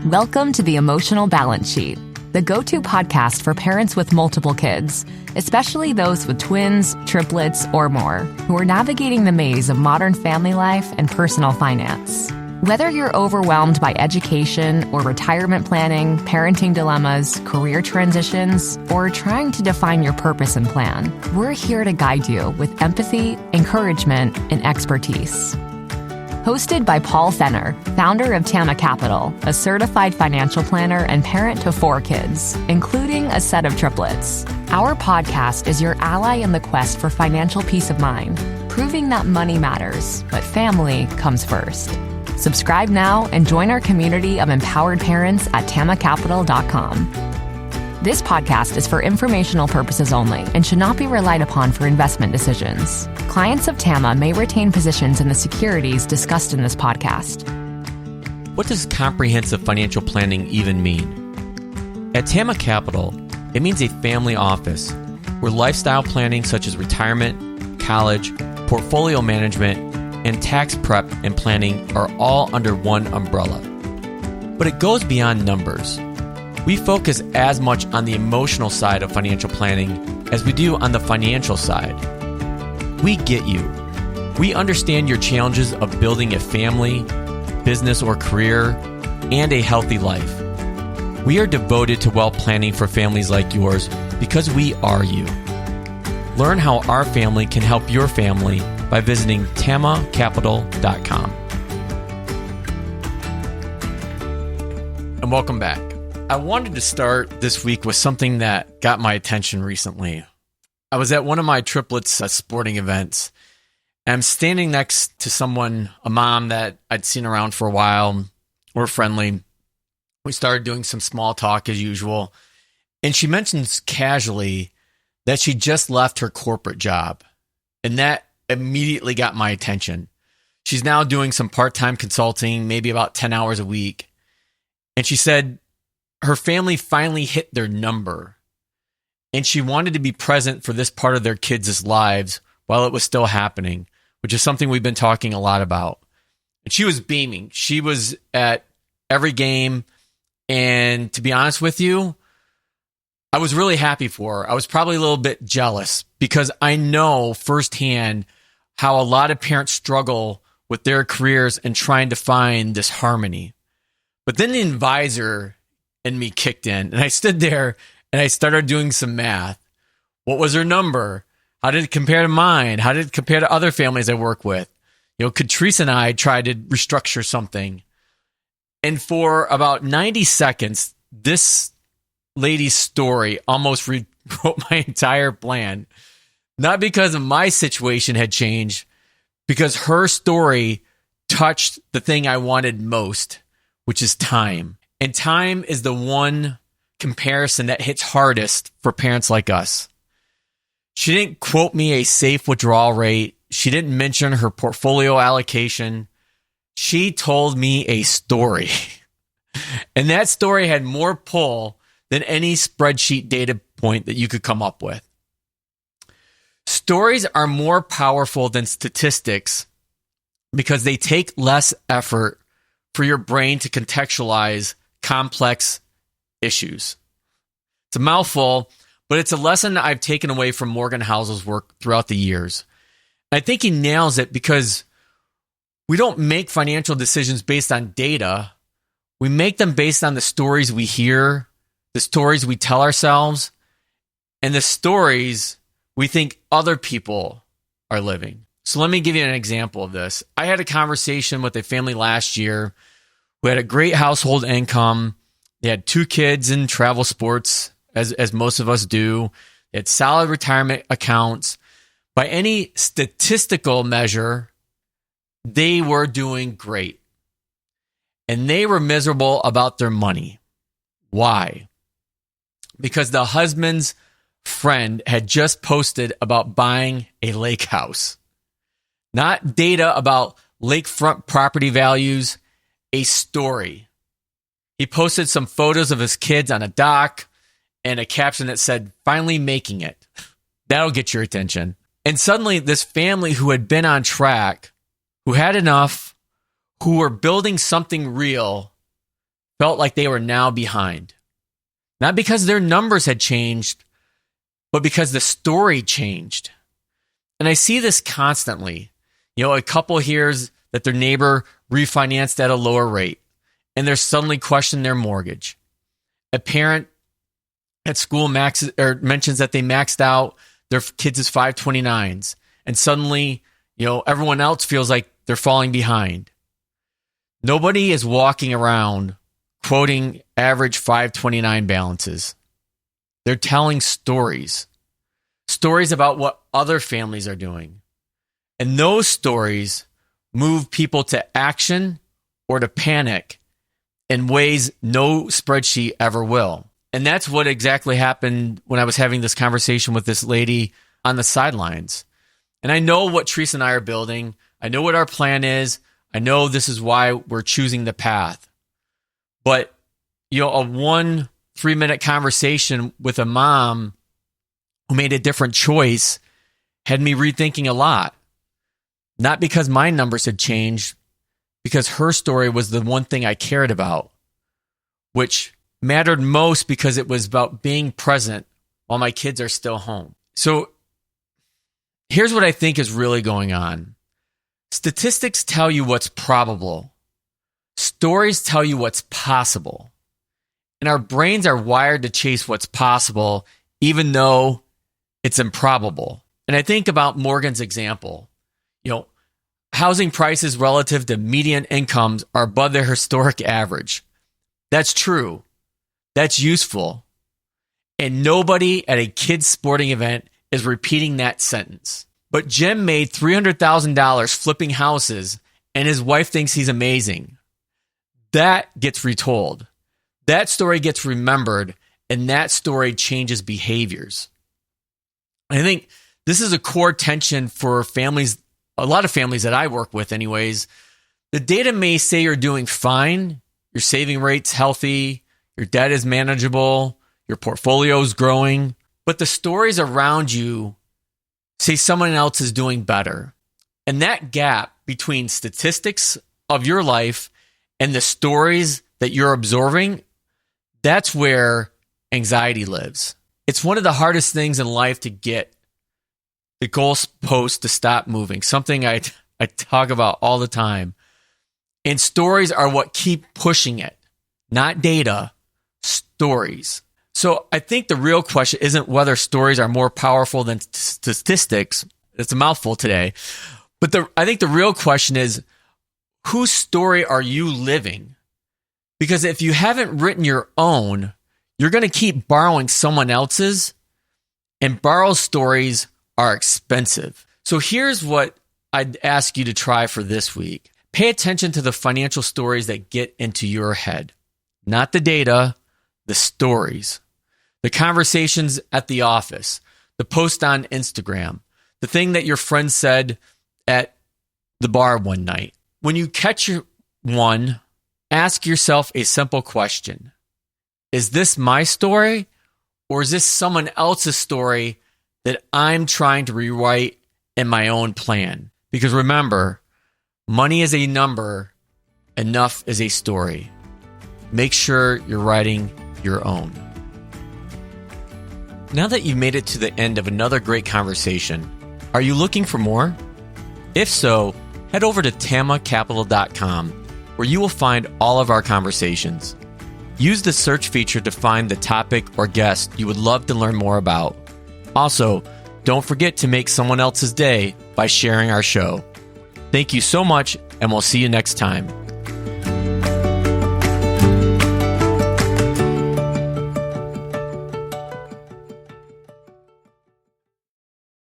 Welcome to the Emotional Balance Sheet, the go-to podcast for parents with multiple kids, especially those with twins, triplets, or more, who are navigating the maze of modern family life and personal finance. Whether you're overwhelmed by education or retirement planning, parenting dilemmas, career transitions, or trying to define your purpose and plan, we're here to guide you with empathy, encouragement, and expertise. Hosted by Paul Fenner, founder of Tama Capital, a certified financial planner and parent to 4 kids, including a set of triplets. Our podcast is your ally in the quest for financial peace of mind, proving that money matters, but family comes first. Subscribe now and join our community of empowered parents at tamacapital.com. This podcast is for informational purposes only and should not be relied upon for investment decisions. Clients of Tama may retain positions in the securities discussed in this podcast. What does comprehensive financial planning even mean? At Tama Capital, it means a family office where lifestyle planning such as retirement, college, portfolio management, and tax prep and planning are all under one umbrella. But it goes beyond numbers. We focus as much on the emotional side of financial planning as we do on the financial side. We get you. We understand your challenges of building a family, business or career, and a healthy life. We are devoted to wealth planning for families like yours because we are you. Learn how our family can help your family by visiting tamacapital.com. And welcome back. I wanted to start this week with something that got my attention recently. I was at one of my triplets' sporting events, and I'm standing next to someone, a mom that I'd seen around for a while. We're friendly. We started doing some small talk as usual, and she mentions casually that she just left her corporate job, and that immediately got my attention. She's now doing some part-time consulting, maybe about 10 hours a week, and she said her family finally hit their number, and she wanted to be present for this part of their kids' lives while it was still happening, which is something we've been talking a lot about. And she was beaming. She was at every game, and to be honest with you, I was really happy for her. I was probably a little bit jealous because I know firsthand how a lot of parents struggle with their careers and trying to find this harmony. But then the advisor and me kicked in, and I stood there and I started doing some math. What was her number? How did it compare to mine? How did it compare to other families I work with? Could Theresa and I try to restructure something? And for about 90 seconds, this lady's story almost rewrote my entire plan. Not because of my situation had changed, because her story touched the thing I wanted most, which is time. And time is the one comparison that hits hardest for parents like us. She didn't quote me a safe withdrawal rate. She didn't mention her portfolio allocation. She told me a story. And that story had more pull than any spreadsheet data point that you could come up with. Stories are more powerful than statistics because they take less effort for your brain to contextualize complex issues. It's a mouthful, but it's a lesson that I've taken away from Morgan Housel's work throughout the years. I think he nails it because we don't make financial decisions based on data. We make them based on the stories we hear, the stories we tell ourselves, and the stories we think other people are living. So let me give you an example of this. I had a conversation with a family last year who had a great household income. They had 2 kids in travel sports, as most of us do. They had solid retirement accounts. By any statistical measure, they were doing great. And they were miserable about their money. Why? Because the husband's friend had just posted about buying a lake house. Not data about lakefront property values, a story. He posted some photos of his kids on a dock and a caption that said, "Finally making it." That'll get your attention. And suddenly this family who had been on track, who had enough, who were building something real, felt like they were now behind. Not because their numbers had changed, but because the story changed. And I see this constantly. A couple hears that their neighbor refinanced at a lower rate, and they're suddenly questioning their mortgage. A parent at school mentions that they maxed out their kids' 529s, and suddenly, everyone else feels like they're falling behind. Nobody is walking around quoting average 529 balances. They're telling stories about what other families are doing. And those stories move people to action or to panic in ways no spreadsheet ever will. And that's what exactly happened when I was having this conversation with this lady on the sidelines. And I know what Theresa and I are building. I know what our plan is. I know this is why we're choosing the path. But, a 1-3-minute conversation with a mom who made a different choice had me rethinking a lot. Not because my numbers had changed, because her story was the one thing I cared about, which mattered most because it was about being present while my kids are still home. So here's what I think is really going on. Statistics tell you what's probable. Stories tell you what's possible. And our brains are wired to chase what's possible, even though it's improbable. And I think about Morgan's example. Housing prices relative to median incomes are above their historic average. That's true. That's useful. And nobody at a kids' sporting event is repeating that sentence. But Jim made $300,000 flipping houses, and his wife thinks he's amazing. That gets retold. That story gets remembered, and that story changes behaviors. I think this is a core tension for families, a lot of families that I work with anyways. The data may say you're doing fine, your saving rate's healthy, your debt is manageable, your portfolio's growing, but the stories around you say someone else is doing better. And that gap between statistics of your life and the stories that you're absorbing, that's where anxiety lives. It's one of the hardest things in life to get the goalpost to stop moving, something I talk about all the time. And stories are what keep pushing it, not data, stories. So I think the real question isn't whether stories are more powerful than statistics. It's a mouthful today. But I think the real question is, whose story are you living? Because if you haven't written your own, you're going to keep borrowing someone else's, and borrowed stories are expensive. So here's what I'd ask you to try for this week. Pay attention to the financial stories that get into your head, not the data, the stories, the conversations at the office, the post on Instagram, the thing that your friend said at the bar one night. When you catch one, ask yourself a simple question. Is this my story, or is this someone else's story that I'm trying to rewrite in my own plan? Because remember, money is a number, enough is a story. Make sure you're writing your own. Now that you've made it to the end of another great conversation, are you looking for more? If so, head over to tamacapital.com, where you will find all of our conversations. Use the search feature to find the topic or guest you would love to learn more about. Also, don't forget to make someone else's day by sharing our show. Thank you so much, and we'll see you next time.